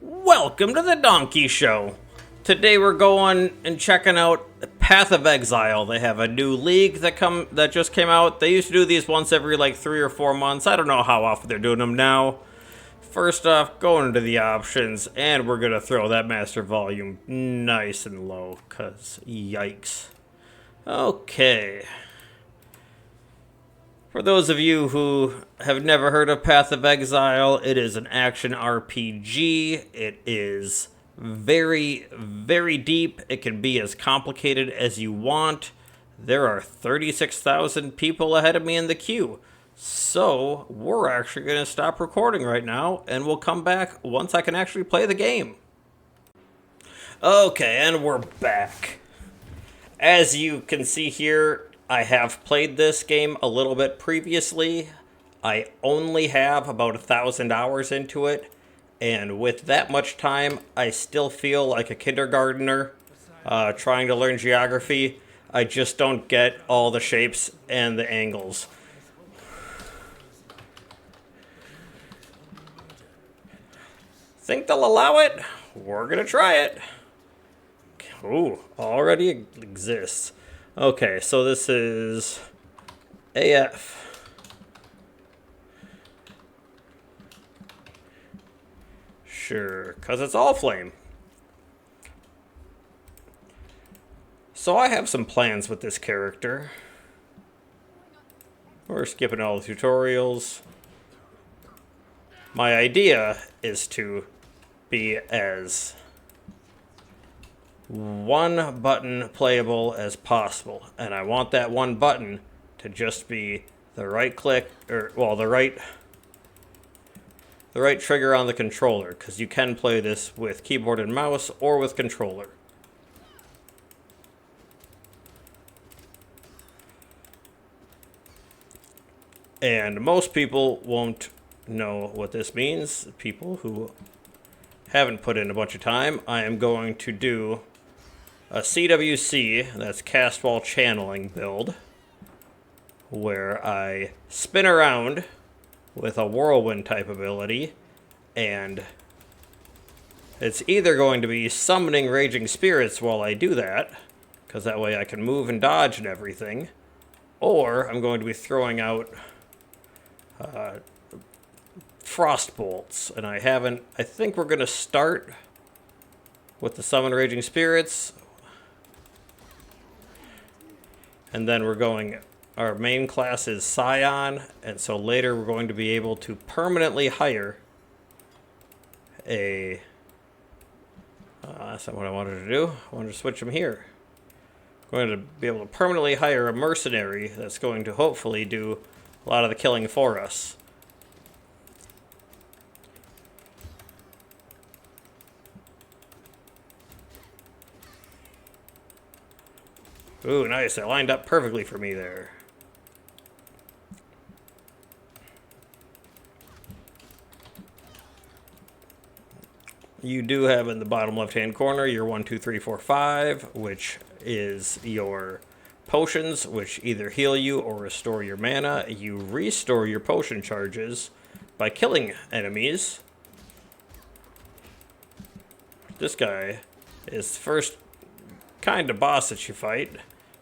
Welcome to the Donkey Show. Today we're going and checking out Path of Exile. They have a new league that just came out. They used to do these once every like 3 or 4 months. I don't know how often they're doing them now. First off, going into the options, and we're gonna throw that master volume nice and low, cause yikes. Okay. For those of you who have never heard of Path of Exile, it is an action RPG. It is very, very deep. It can be as complicated as you want. There are 36,000 people ahead of me in the queue. So, we're actually going to stop recording right now, and we'll come back once I can actually play the game. Okay, and we're back. As you can see here, I have played this game a little bit previously. I only have about 1,000 hours into it, and with that much time, I still feel like a kindergartner trying to learn geography. I just don't get all the shapes and the angles. Think they'll allow it? We're gonna try it. Ooh, already exists. Okay, so this is AF. Sure, because it's Allflame. So I have some plans with this character. We're skipping all the tutorials. My idea is to be as one button playable as possible, and I want that one button to just be the right click, or well, the right trigger on the controller, because you can play this with keyboard and mouse or with controller. And most people won't know what this means. People who haven't put in a bunch of time, I am going to do a CWC, that's cast while channeling build, where I spin around with a whirlwind type ability, and it's either going to be summoning raging spirits while I do that, because that way I can move and dodge and everything, or I'm going to be throwing out frost bolts, and I think we're going to start with the summon raging spirits, and then our main class is Scion, and so later we're going to be able to permanently hire that's not what I wanted to do. I wanted to switch them here. I'm going to be able to permanently hire a mercenary that's going to hopefully do a lot of the killing for us. Ooh, nice. That lined up perfectly for me there. You do have in the bottom left-hand corner your 1, 2, 3, 4, 5, which is your potions, which either heal you or restore your mana. You restore your potion charges by killing enemies. This guy is the first kind of boss that you fight.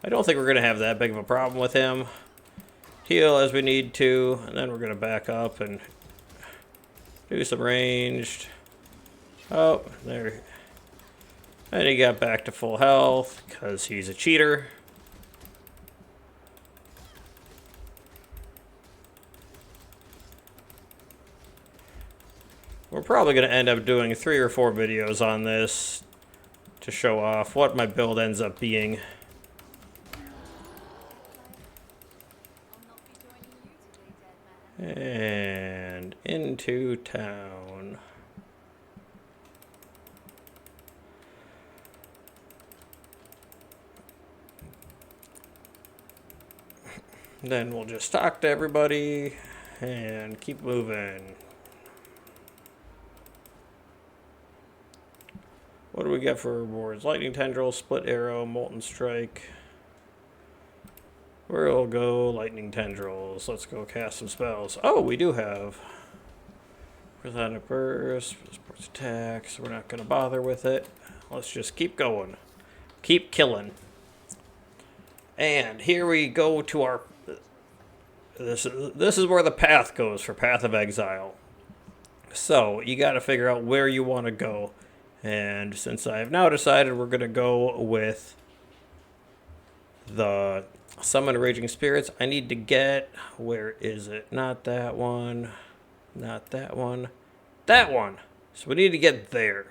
I don't think we're going to have that big of a problem with him. Heal as we need to, and then we're going to back up and do some ranged. Oh, there. And he got back to full health because he's a cheater. We're probably going to end up doing 3 or 4 videos on this to show off what my build ends up being. And into town. Then we'll just talk to everybody and keep moving. What do we get for rewards? Lightning Tendril, Split Arrow, Molten Strike. We'll go Lightning Tendrils. Let's go cast some spells. Oh, we do have Percent burst, sports attacks. We're not going to bother with it. Let's just keep going. Keep killing. And here we go to our... This is where the path goes for Path of Exile. So, you got to figure out where you want to go. And since I have now decided we're going to go with the Summon Raging Spirits, I need to get... Where is it? Not that one. Not that one. That one! So we need to get there.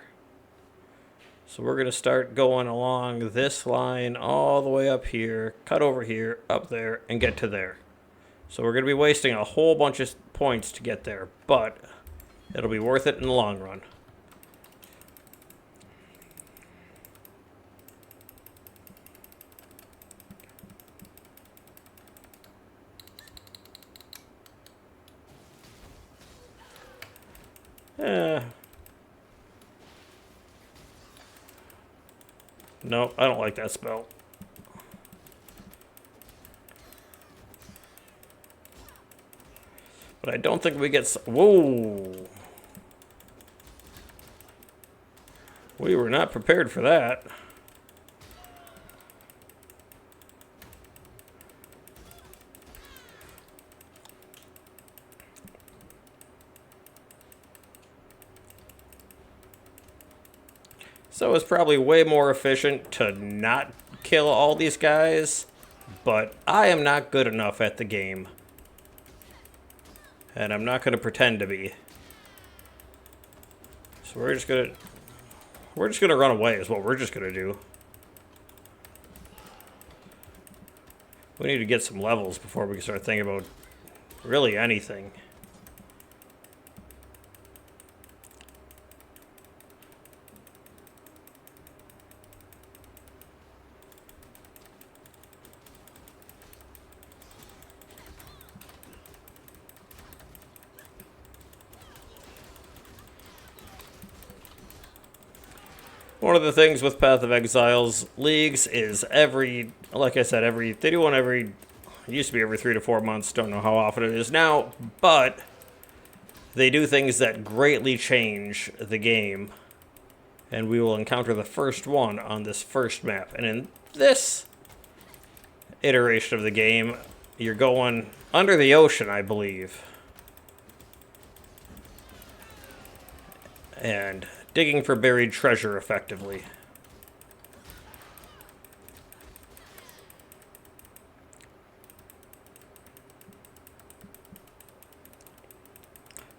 So we're going to start going along this line all the way up here, cut over here, up there, and get to there. So we're going to be wasting a whole bunch of points to get there, but it'll be worth it in the long run. No, I don't like that spell. But I don't think we get... Whoa! We were not prepared for that. So it's probably way more efficient to not kill all these guys, but I am not good enough at the game. And I'm not going to pretend to be. So we're just going to run away is what we're just going to do. We need to get some levels before we can start thinking about really anything. One of the things with Path of Exile's leagues is like I said, they do one every, it used to be every 3 to 4 months, don't know how often it is now, but they do things that greatly change the game, and we will encounter the first one on this first map. And in this iteration of the game, you're going under the ocean, I believe, and digging for buried treasure, effectively.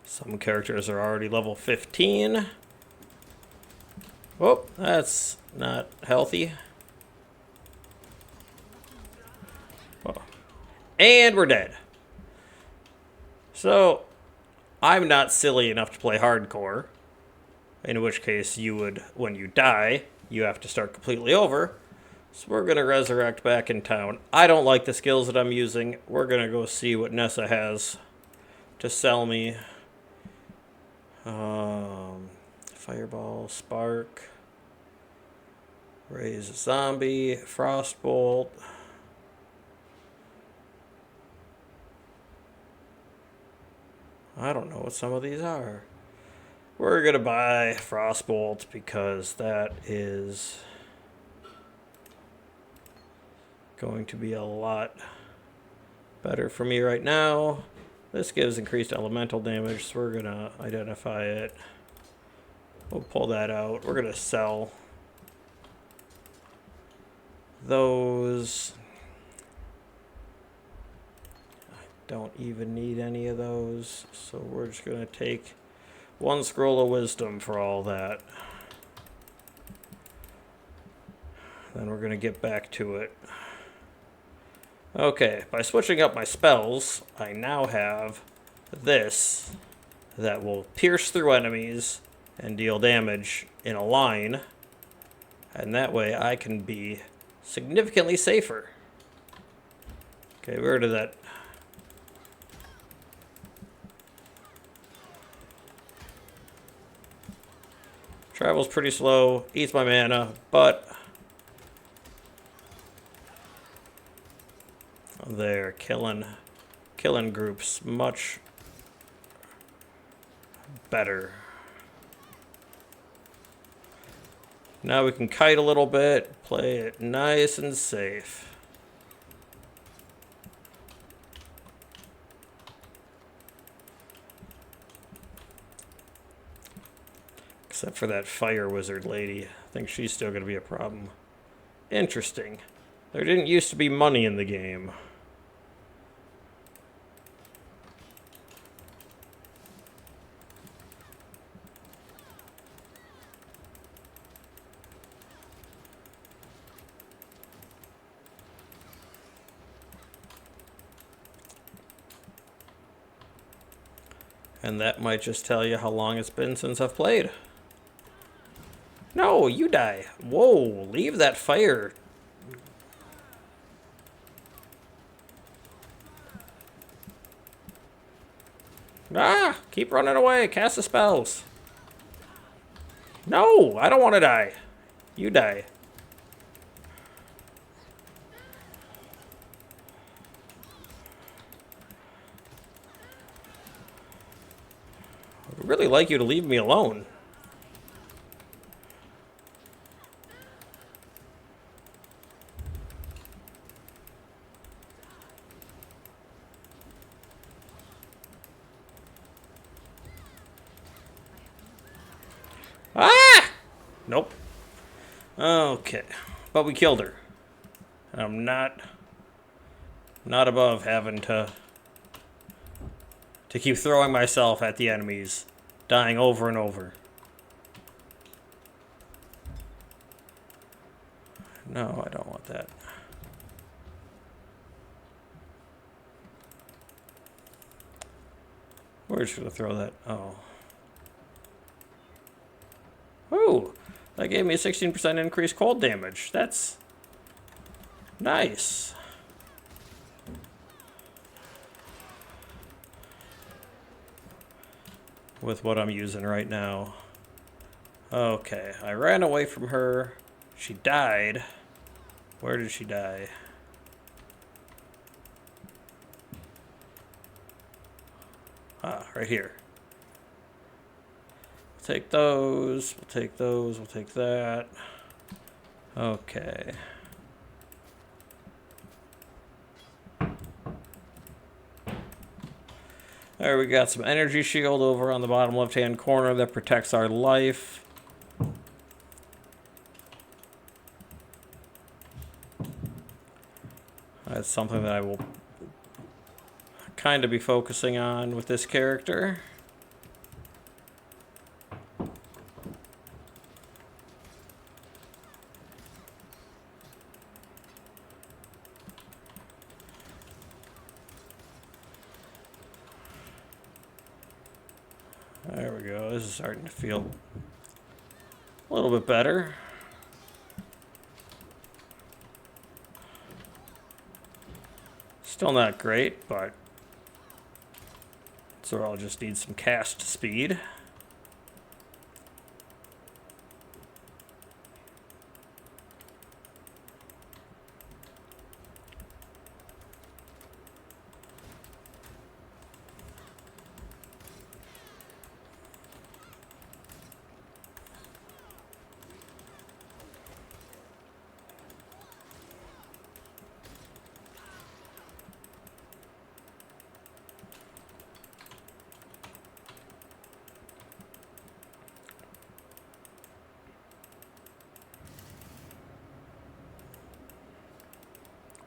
Some characters are already level 15. Oh, that's not healthy. Oh. And we're dead. So, I'm not silly enough to play hardcore. In which case, you would, when you die, you have to start completely over. So we're going to resurrect back in town. I don't like the skills that I'm using. We're going to go see what Nessa has to sell me. Fireball, Spark, Raise a Zombie, Frostbolt. I don't know what some of these are. We're going to buy Frostbolt because that is going to be a lot better for me right now. This gives increased elemental damage, so we're going to identify it. We'll pull that out. We're going to sell those. I don't even need any of those, so we're just going to take 1 scroll of wisdom for all that. Then we're going to get back to it. Okay, by switching up my spells, I now have this that will pierce through enemies and deal damage in a line. And that way I can be significantly safer. Okay, where did that... Travel's pretty slow, eats my mana, but they're killing groups much better. Now we can kite a little bit, play it nice and safe. Except for that fire wizard lady. I think she's still going to be a problem. Interesting. There didn't used to be money in the game. And that might just tell you how long it's been since I've played. No, you die. Whoa, leave that fire. Ah, keep running away. Cast the spells. No, I don't want to die. You die. I would really like you to leave me alone. Ah! Nope. Okay. But we killed her. I'm not above having to keep throwing myself at the enemies, dying over and over. No, I don't want that. Where should I throw that? Oh. Ooh, that gave me a 16% increased cold damage. That's nice. With what I'm using right now. Okay, I ran away from her. She died. Where did she die? Ah, right here. We'll take those, we'll take those, we'll take that. Okay. There, we got some energy shield over on the bottom left-hand corner that protects our life. That's something that I will kind of be focusing on with this character. There we go. This is starting to feel a little bit better. Still not great, but so I'll just need some cast speed.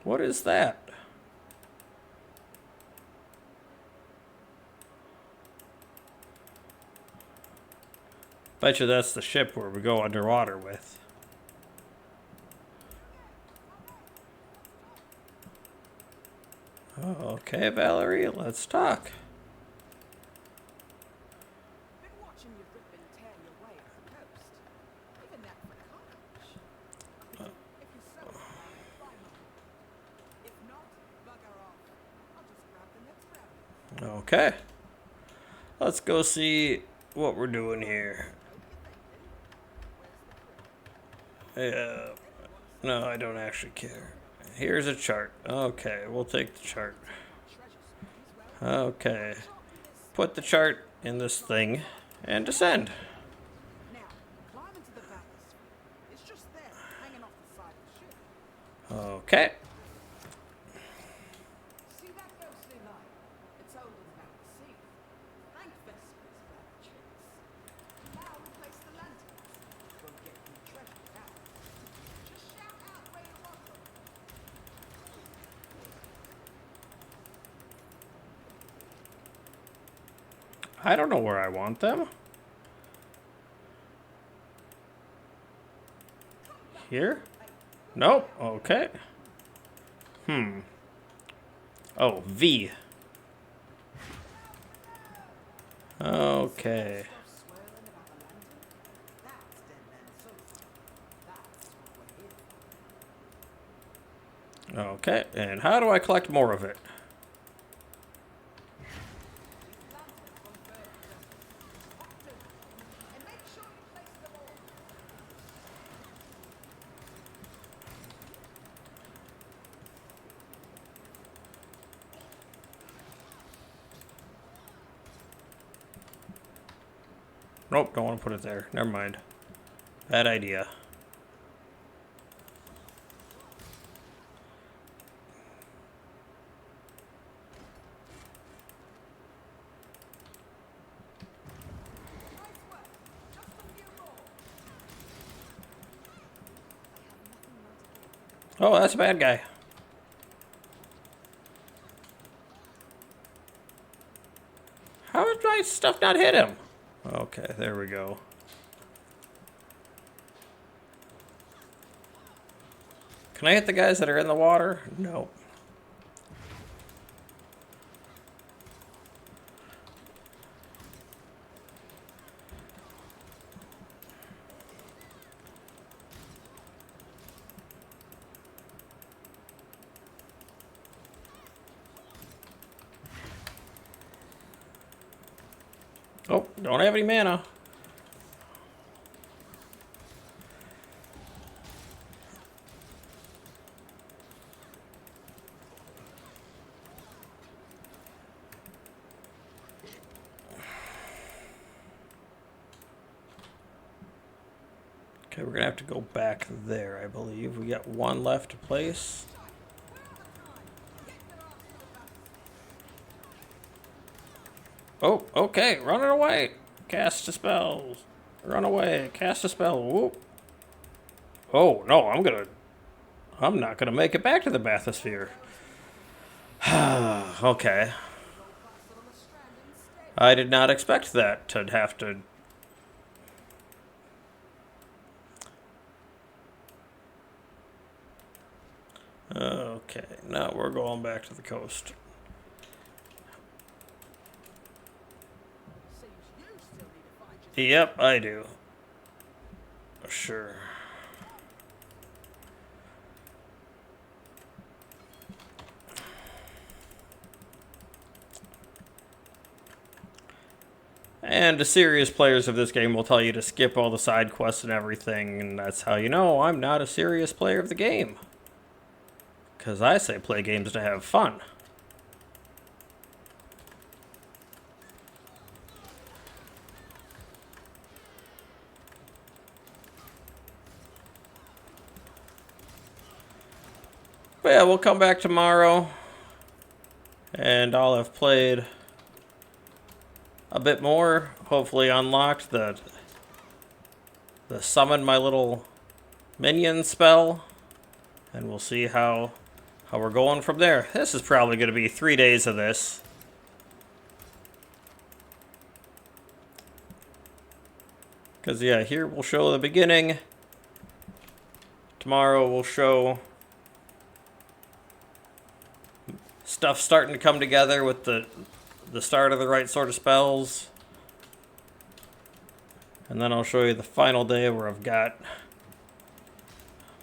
What is that? Bet you that's the ship where we go underwater with. Okay, Valerie, let's talk. Okay. Let's go see what we're doing here. Yeah. No, I don't actually care. Here's a chart. Okay, we'll take the chart. Okay. Put the chart in this thing. and descend. Now, climb into the bathysphere. It's just there, hanging off the side of the ship. Okay. See that ghostly light? It's holding back the sea. Thank Vespers for that chase. Now replace the lanterns. Won't get any treasure now. Just shout out where you want them. I don't know where I want them. Here? Nope. Okay. Oh, V. Okay. Stuff swirling about the lantern? That's dead men so far. That's what we're here for. Okay. And how do I collect more of it? Lanterns won't burn just often. And make sure you place them all. Nope, don't want to put it there. Never mind. Bad idea. Nice work. Just a few more. Oh, that's a bad guy. How did my stuff not hit him? Okay, there we go. Can I hit the guys that are in the water? No. Oh, don't have any mana. Okay, we're gonna have to go back there, I believe. We got one left to place. Oh, okay, running away. Cast a spell. Run away. Cast a spell. Whoop. Oh, no, I'm not gonna make it back to the bathysphere. Okay. I did not expect that to have to... Okay, now we're going back to the coast. Seems you still need to find your Yep, I do. Sure. And the serious players of this game will tell you to skip all the side quests and everything, and that's how you know I'm not a serious player of the game. Because I say play games to have fun. But yeah, we'll come back tomorrow, and I'll have played a bit more. Hopefully unlocked the summon my little minion spell, and we'll see how we're going from there. This is probably going to be 3 days of this. Because yeah, here we'll show the beginning. Tomorrow we'll show stuff starting to come together with the start of the right sort of spells. And then I'll show you the final day where I've got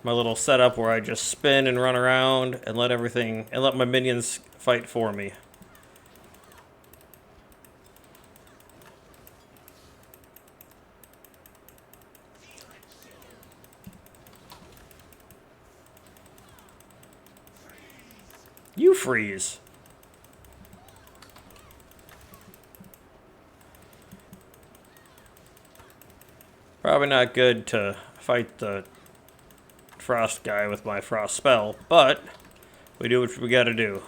my little setup where I just spin and run around and let my minions fight for me. You freeze. Probably not good to fight the frost guy with my frost spell, but we do what we gotta do.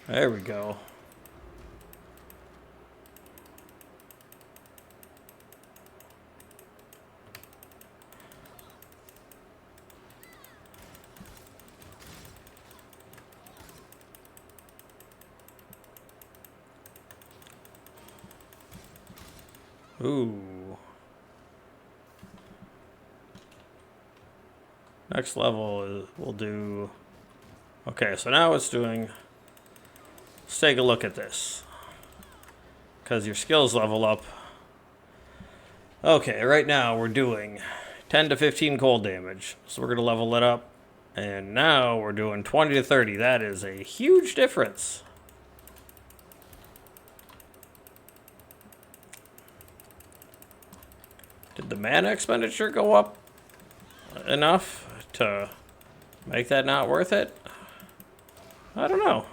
There we go. Ooh. Next level is, we'll do... Okay, so now it's doing... Let's take a look at this. Because your skills level up. Okay, right now we're doing 10 to 15 cold damage. So we're going to level it up. And now we're doing 20 to 30. That is a huge difference. Did the mana expenditure go up enough to make that not worth it? I don't know.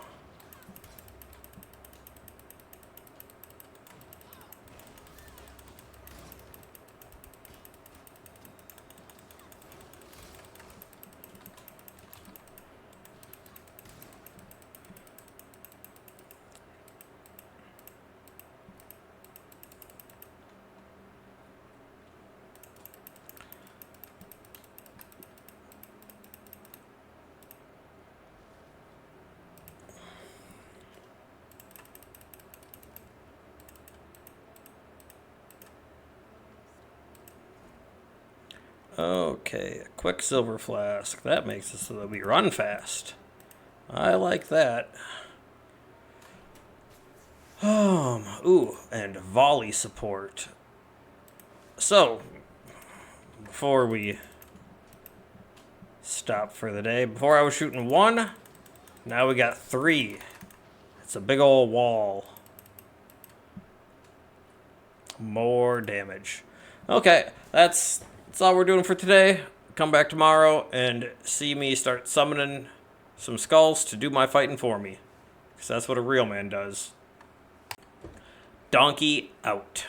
Okay, a Quicksilver Flask. That makes it so that we run fast. I like that. Ooh, and volley support. So, before we stop for the day, before I was shooting 1, now we got 3. It's a big old wall. More damage. Okay, that's all we're doing for today. Come back tomorrow and see me start summoning some skulls to do my fighting for me. Because that's what a real man does. Donkey out.